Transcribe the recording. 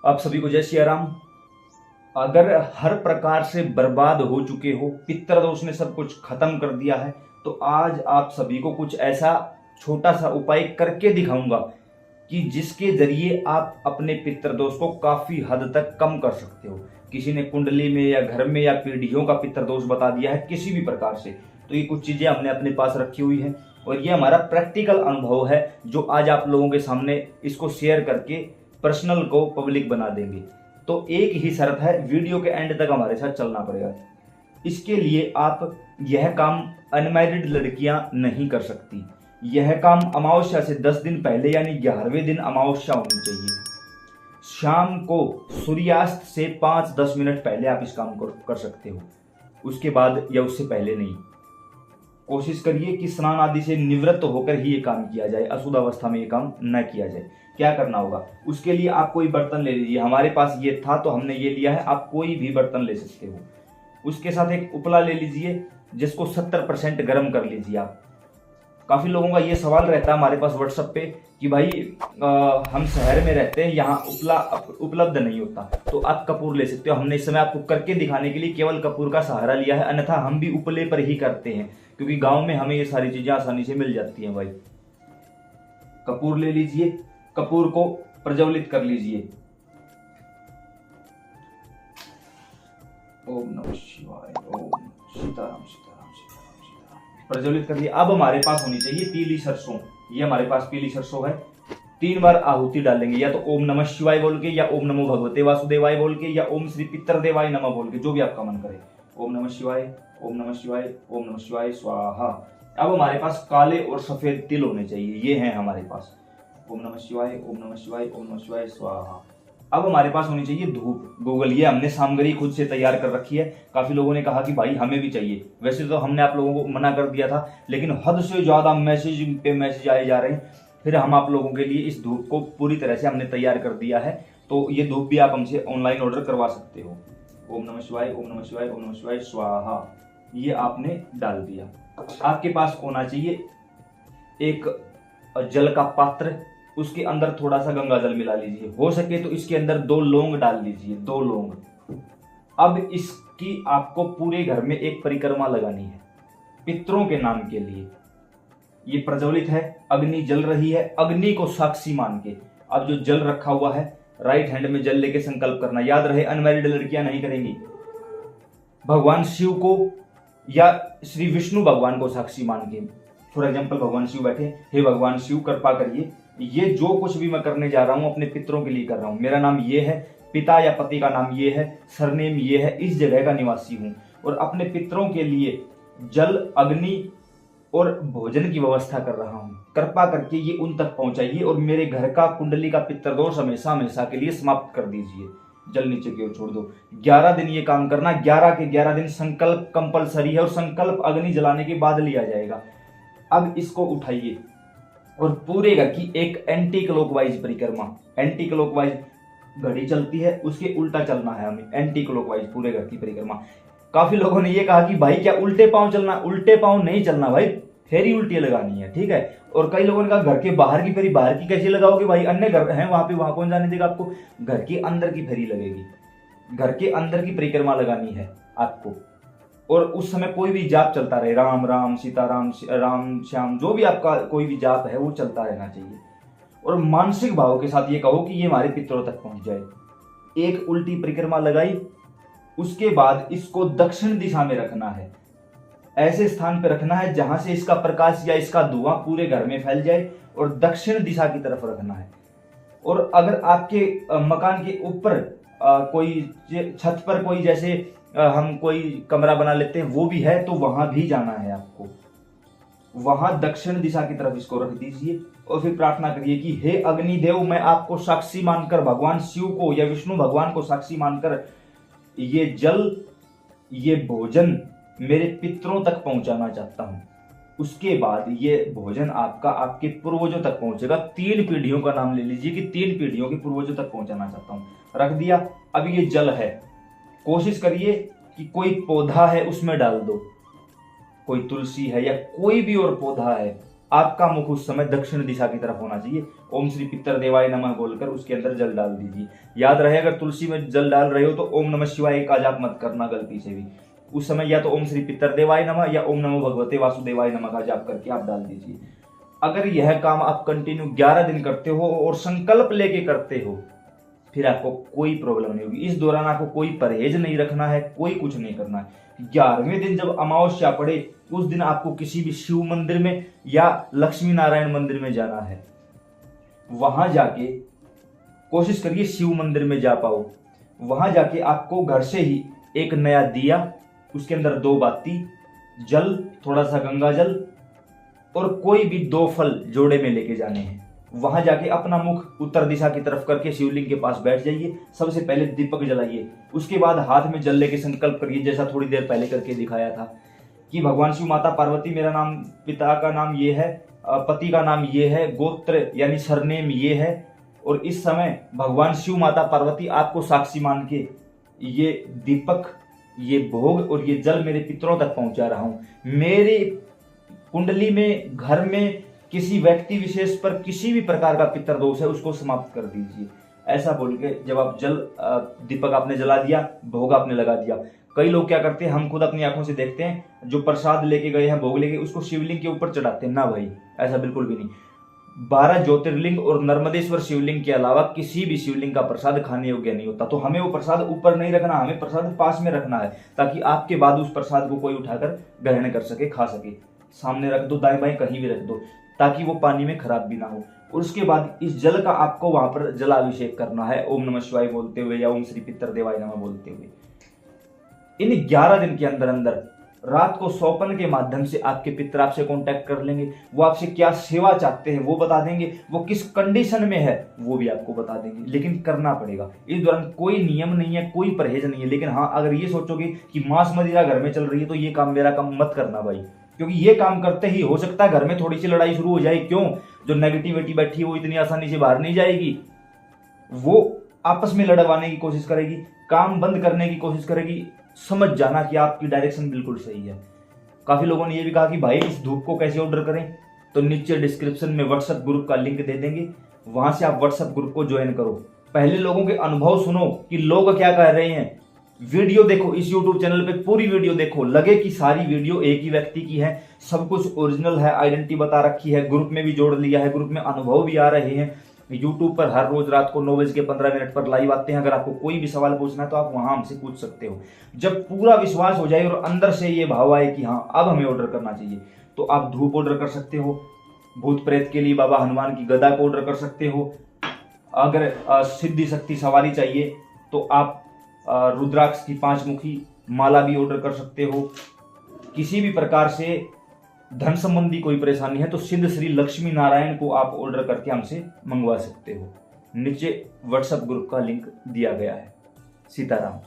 आप सभी को जय सिया राम। अगर हर प्रकार से बर्बाद हो चुके हो, पितृदोष ने सब कुछ खत्म कर दिया है, तो आज आप सभी को कुछ ऐसा छोटा सा उपाय करके दिखाऊंगा कि जिसके जरिए आप अपने पितृदोष को काफी हद तक कम कर सकते हो। किसी ने कुंडली में या घर में या पीढ़ियों का पितृदोष बता दिया है किसी भी प्रकार से, तो ये कुछ चीजें हमने अपने पास रखी हुई है और ये हमारा प्रैक्टिकल अनुभव है जो आज आप लोगों के सामने इसको शेयर करके पर्सनल को पब्लिक बना देंगे। तो एक ही शर्त है, वीडियो के एंड तक हमारे साथ चलना पड़ेगा। इसके लिए आप यह काम अनमैरिड लड़कियां नहीं कर सकती। यह काम अमावस्या से 10 दिन पहले यानी 11वें दिन अमावस्या होनी चाहिए। शाम को सूर्यास्त से 5-10 मिनट पहले आप इस काम को कर सकते हो, उसके बाद या उससे पहले नहीं। कोशिश करिए कि स्नान आदि से निवृत्त होकर ही ये काम किया जाए, अशुद्ध अवस्था में ये काम न किया जाए। क्या करना होगा, उसके लिए आप कोई बर्तन ले लीजिए। हमारे पास ये था तो हमने ये लिया है, आप कोई भी बर्तन ले सकते हो। उसके साथ एक उपला ले लीजिए जिसको 70% गर्म कर लीजिए आप। काफी लोगों का ये सवाल रहता है हमारे पास व्हाट्सएप पे कि भाई हम शहर में रहते हैं, यहाँ उपला उपलब्ध नहीं होता, तो आप कपूर ले सकते हो। हमने इस समय आपको करके दिखाने के लिए केवल कपूर का सहारा लिया है, अन्यथा हम भी उपले पर ही करते हैं क्योंकि गांव में हमें ये सारी चीजें आसानी से मिल जाती हैं। भाई कपूर ले लीजिए, कपूर को प्रज्वलित कर लीजिए। ओम नमः शिवाय, ओम सीताराम सीताराम सीताराम सीताराम। प्रज्वलित कर लिया। अब हमारे पास होनी चाहिए पीली सरसों। ये हमारे पास पीली सरसों है। 3 बार आहुति डालेंगे, या तो ओम नमः शिवाय बोल के, या ओम नमो भगवते वासुदेवाय बोल के, या ओम श्री पितृदेवाय नमः बोल के, जो भी आपका मन करे। ओम नमः शिवाय, ओम नमः शिवाय, ओम नमः शिवाय स्वाहा। अब हमारे पास काले और सफेद तिल होने चाहिए, ये हैं हमारे पास। ओम नमः शिवाय, ओम नमः शिवाय, ओम नमः शिवाय स्वाहा। अब हमारे पास होनी चाहिए धूप गूगल। ये हमने सामग्री खुद से तैयार कर रखी है। काफी लोगों ने कहा कि भाई हमें भी चाहिए। वैसे तो हमने आप लोगों को मना कर दिया था, लेकिन हद से ज्यादा मैसेज पे मैसेज आए जा रहे हैं। फिर हम आप लोगों के लिए इस धूप को पूरी तरह से हमने तैयार कर दिया है, तो ये धूप भी आप हमसे ऑनलाइन ऑर्डर करवा सकते हो। ओम नमः शिवाय, ओम नमः शिवाय, ओम नमः शिवाय स्वाहा। ये आपने डाल दिया। आपके पास होना चाहिए एक जल का पात्र, उसके अंदर थोड़ा सा गंगा जल मिला लीजिए। हो सके तो इसके अंदर 2 लौंग डाल लीजिए, 2 लौंग। अब इसकी आपको पूरे घर में एक परिक्रमा लगानी है पितरों के नाम के लिए। ये प्रज्वलित है, अग्नि जल रही है। अग्नि को साक्षी मान के अब जो जल रखा हुआ है, राइट हैंड में जल लेके संकल्प करना। याद रहे, अनमैरिड लड़कियां नहीं करेंगी। भगवान शिव को या श्री विष्णु भगवान को साक्षी मान के, फॉर एग्जाम्पल भगवान शिव बैठे, हे भगवान शिव कृपा करिए, ये जो कुछ भी मैं करने जा रहा हूं अपने पितरों के लिए कर रहा हूं। मेरा नाम ये है, पिता या पति का नाम ये है, सरनेम ये है, इस जगह का निवासी हूं, और अपने पितरों के लिए जल, अग्नि और भोजन की व्यवस्था कर रहा हूं। कृपा करके ये उन तक पहुंचाइए और मेरे घर का कुंडली का पितृदोष हमेशा हमेशा के लिए समाप्त कर दीजिए। जल नीचे की ओर छोड़ दो। 11 दिन ये काम करना। 11 के 11 दिन संकल्प कंपलसरी है और संकल्प अग्नि जलाने के बाद लिया जाएगा। अब इसको उठाइए और पूरे घर की एक एंटी क्लॉकवाइज परिक्रमा। एंटी क्लॉकवाइज घड़ी चलती है, उसके उल्टा चलना है हमें, एंटी क्लॉकवाइज पूरे घर की परिक्रमा। काफी लोगों ने ये कहा कि भाई क्या उल्टे पांव चलना? उल्टे पांव नहीं चलना भाई, फेरी उल्टी लगानी है, ठीक है। और कई लोगों ने कहा घर के बाहर की फेरी, बाहर की कैसे लगाओगे भाई, अन्य घर है वहां पे, वहां कौन जाने देगा आपको? घर के अंदर की फेरी लगेगी, घर के अंदर की परिक्रमा लगानी है आपको। और उस समय कोई भी जाप चलता रहे, राम राम सीताराम राम श्याम, जो भी आपका कोई भी जाप है वो चलता रहना चाहिए। और मानसिक भाव के साथ ये कहो कि ये हमारे पितरों तक पहुंच जाए। एक उल्टी परिक्रमा लगाई, उसके बाद इसको दक्षिण दिशा में रखना है। ऐसे स्थान पर रखना है जहां से इसका प्रकाश या इसका धुआं पूरे घर में फैल जाए, और दक्षिण दिशा की तरफ रखना है। और अगर आपके मकान के ऊपर कोई छत पर कोई जैसे हम कोई कमरा बना लेते हैं वो भी है, तो वहां भी जाना है आपको। वहां दक्षिण दिशा की तरफ इसको रख दीजिए और फिर प्रार्थना करिए कि हे अग्निदेव, मैं आपको साक्षी मानकर, भगवान शिव को या विष्णु भगवान को साक्षी मानकर ये जल, ये भोजन मेरे पितरों तक पहुंचाना चाहता हूं। उसके बाद ये भोजन आपका आपके पूर्वजों तक पहुंचेगा। 3 पीढ़ियों का नाम ले लीजिए कि 3 पीढ़ियों के पूर्वजों तक पहुंचाना चाहता हूं। रख दिया। अब ये जल है, कोशिश करिए कि कोई पौधा है उसमें डाल दो, कोई तुलसी है या कोई भी और पौधा है आपका मुख उस समय दक्षिण दिशा की तरफ होना चाहिए। ओम श्री पितर देवाय नमः बोलकर उसके अंदर जल डाल दीजिए। याद रहे, अगर तुलसी में जल डाल रहे हो तो ओम नमः शिवाय का जाप मत करना गलती से भी। उस समय या तो ओम श्री पितर देवाय नमः या ओम नमो भगवते वासुदेवाय नमः का जाप करके आप डाल दीजिए। अगर यह काम आप कंटिन्यू 11 दिन करते हो और संकल्प लेके करते हो, फिर आपको कोई प्रॉब्लम नहीं होगी। इस दौरान आपको कोई परहेज नहीं रखना है, कोई कुछ नहीं करना है। 11वें दिन जब अमावस्या पड़े उस दिन आपको किसी भी शिव मंदिर में या लक्ष्मी नारायण मंदिर में जाना है। वहां जाके कोशिश करिए शिव मंदिर में जा पाओ। वहां जाके आपको घर से ही एक नया दिया, उसके अंदर 2 बाती, जल, थोड़ा सा गंगा जल और कोई भी 2 फल जोड़े में लेके जाने हैं। वहां जाके अपना मुख उत्तर दिशा की तरफ करके शिवलिंग के पास बैठ जाइए। सबसे पहले दीपक जलाइए, उसके बाद हाथ में जल लेके संकल्प करिए, जैसा थोड़ी देर पहले करके दिखाया था कि भगवान शिव, माता पार्वती, मेरा नाम, पिता का नाम ये है, पति का नाम ये है, गोत्र यानी सरनेम ये है, और इस समय भगवान शिव, माता पार्वती आपको साक्षी मान के ये दीपक, ये भोग और ये जल मेरे पितरों तक पहुंचा रहा हूं। मेरे कुंडली में, घर में किसी व्यक्ति विशेष पर किसी भी प्रकार का पितर दोष है उसको समाप्त कर दीजिए। ऐसा बोल के जब आप जल, दीपक आपने जला दिया, भोग आपने लगा दिया। कई लोग क्या करते हैं, हम खुद अपनी आंखों से देखते हैं, जो प्रसाद लेके गए हैं, भोग लेके, उसको शिवलिंग के ऊपर चढ़ाते हैं। ना भाई, ऐसा बिल्कुल भी नहीं। 12 ज्योतिर्लिंग और नर्मदेश्वर शिवलिंग के अलावा किसी भी शिवलिंग का प्रसाद खाने योग्य नहीं होता। तो हमें वो प्रसाद ऊपर नहीं रखना, हमें प्रसाद पास में रखना है, ताकि आपके बाद उस प्रसाद को कोई उठाकर ग्रहण कर सके, खा सके। सामने रख दो, दाएं बाएं कहीं भी रख दो, ताकि वो पानी में खराब भी ना हो। और उसके बाद इस जल का आपको वहां पर जलाभिषेक करना है, ओम नमः शिवाय बोलते हुए या ओम श्री पितर देवाय नमः बोलते हुए। इन 11 दिन के अंदर अंदर रात को सौपन के माध्यम से आपके पितर आपसे कांटेक्ट कर लेंगे। वो आपसे क्या सेवा चाहते हैं वो बता देंगे, वो किस कंडीशन में है वो भी आपको बता देंगे। लेकिन करना पड़ेगा। इस दौरान कोई नियम नहीं है, कोई परहेज नहीं है। लेकिन हाँ, अगर ये सोचोगे कि मांस मदिरा घर में चल रही है तो ये काम मेरा काम मत करना भाई, क्योंकि ये काम करते ही हो सकता है घर में थोड़ी सी लड़ाई शुरू हो जाए। क्यों? जो नेगेटिविटी बैठी है वो इतनी आसानी से बाहर नहीं जाएगी, वो आपस में लड़वाने की कोशिश करेगी, काम बंद करने की कोशिश करेगी। समझ जाना कि आपकी डायरेक्शन बिल्कुल सही है। काफी लोगों ने ये भी कहा कि भाई इस धूप को कैसे ऑर्डर करें, तो नीचे डिस्क्रिप्शन में व्हाट्सएप ग्रुप का लिंक दे देंगे, वहां से आप व्हाट्सएप ग्रुप को ज्वाइन करो। पहले लोगों के अनुभव सुनो कि लोग क्या कह रहे हैं, वीडियो देखो, इस यूट्यूब चैनल पे पूरी वीडियो देखो। लगे कि सारी वीडियो एक ही व्यक्ति की है, सब कुछ ओरिजिनल है, आइडेंटिटी बता रखी है, ग्रुप में भी जोड़ लिया है, ग्रुप में अनुभव भी आ रहे हैं। यूट्यूब पर हर रोज रात को 9:15 पर लाइव आते हैं। अगर आपको कोई भी सवाल पूछना है तो आप वहां हमसे पूछ सकते हो। जब पूरा विश्वास हो जाए और अंदर से ये भाव आए कि हाँ अब हमें ऑर्डर करना चाहिए, तो आप धूप ऑर्डर कर सकते हो। भूत प्रेत के लिए बाबा हनुमान की गदा को ऑर्डर कर सकते हो। अगर सिद्धि शक्ति सवारी चाहिए तो आप रुद्राक्ष की 5 मुखी माला भी ऑर्डर कर सकते हो। किसी भी प्रकार से धन संबंधी कोई परेशानी है तो सिद्ध श्री लक्ष्मी नारायण को आप ऑर्डर करके हमसे मंगवा सकते हो। नीचे व्हाट्सएप ग्रुप का लिंक दिया गया है। सीताराम।